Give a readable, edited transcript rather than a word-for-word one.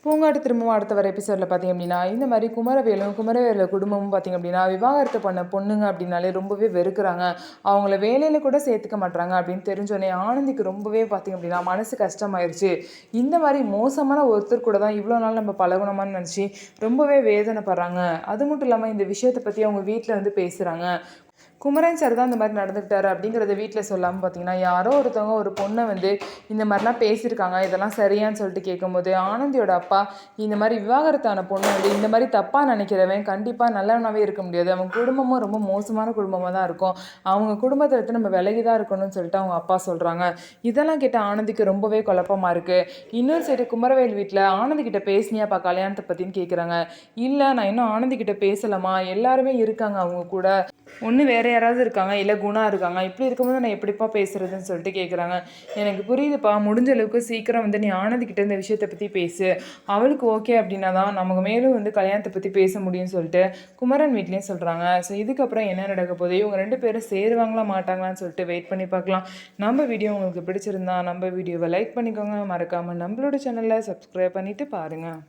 பூங்காட்டு திரும்பவும் அடுத்த வர எபிசோடில் பார்த்திங்க அப்படின்னா இந்த மாதிரி குமரவேலு குடும்பமும் பார்த்திங்க அப்படின்னா விவாகரத்து பண்ண பொண்ணுங்க அப்படின்னாலே ரொம்பவே வெறுக்கிறாங்க. அவங்கள வேலையில் கூட சேர்த்துக்க மாட்டாங்க அப்படின்னு தெரிஞ்சோடனே ஆனந்திக்கு ரொம்பவே பார்த்திங்க அப்படின்னா மனசு கஷ்டமாயிருச்சு. இந்த மாதிரி மோசமான ஒருத்தர் கூட தான் இவ்வளோ நாள் நம்ம பழகணுமான்னு நினச்சி ரொம்பவே வேதனைப்படுறாங்க. அது மட்டும் இல்லாமல் இந்த விஷயத்தை பற்றி அவங்க வீட்டில் வந்து பேசுகிறாங்க. குமரன் சார் தான் இந்த மாதிரி நடந்துக்கிட்டாரு அப்படிங்கிறத வீட்டில் சொல்லாமல் பார்த்தீங்கன்னா யாரோ ஒருத்தவங்க ஒரு பொண்ணை வந்து இந்த மாதிரிலாம் பேசியிருக்காங்க, இதெல்லாம் சரியான்னு சொல்லிட்டு கேட்கும்போது ஆனந்தியோட அப்பா இந்த மாதிரி விவாகரத்தான பொண்ணு வந்து இந்த மாதிரி தப்பாக நினைக்கிறவன் கண்டிப்பாக நல்லவனாகவே இருக்க முடியாது, அவங்க குடும்பமும் ரொம்ப மோசமான குடும்பமாக தான் இருக்கும், அவங்க குடும்பத்தை எடுத்து நம்ம விலகி தான் இருக்கணும்னு சொல்லிட்டு அவங்க அப்பா சொல்கிறாங்க. இதெல்லாம் கேட்ட ஆனந்திக்கு ரொம்பவே குழப்பமாக இருக்குது. இன்னொரு சைடு குமரவேல் வீட்டில் ஆனந்தி கிட்ட பேசினியாப்பா கல்யாணத்தை பற்றின்னு கேட்குறாங்க. இல்லை, நான் இன்னும் ஆனந்தி கிட்ட பேசலாமா, எல்லாருமே இருக்காங்க அவங்க கூட, ஒன்று வேறு யாராவது இருக்காங்க, இல்லை குணா இருக்காங்க, இப்படி இருக்கும்போது நான் எப்படிப்பா பேசுகிறதுன்னு சொல்லிட்டு கேட்குறாங்க. எனக்கு புரியுதுப்பா, முடிஞ்ச அளவுக்கு சீக்கிரம் வந்து நீ ஆனந்திக்கிட்ட இந்த விஷயத்தை பற்றி பேசு, அவளுக்கு ஓகே அப்படின்னா தான் நமக்கு மேலும் வந்து கல்யாணத்தை பற்றி பேச முடியும்னு சொல்லிட்டு குமரன் வீட்லேயும் சொல்கிறாங்க. ஸோ இதுக்கப்புறம் என்ன நடக்க போகுது, இவங்க 2 பேரும் சேருவாங்களா மாட்டாங்களான்னு சொல்லிட்டு வெயிட் பண்ணி பார்க்கலாம். நம்ம வீடியோ உங்களுக்கு பிடிச்சிருந்தா நம்ம வீடியோவை லைக் பண்ணிக்கோங்க, மறக்காமல் நம்மளோட சேனலில் சப்ஸ்கிரைப் பண்ணிவிட்டு பாருங்கள்.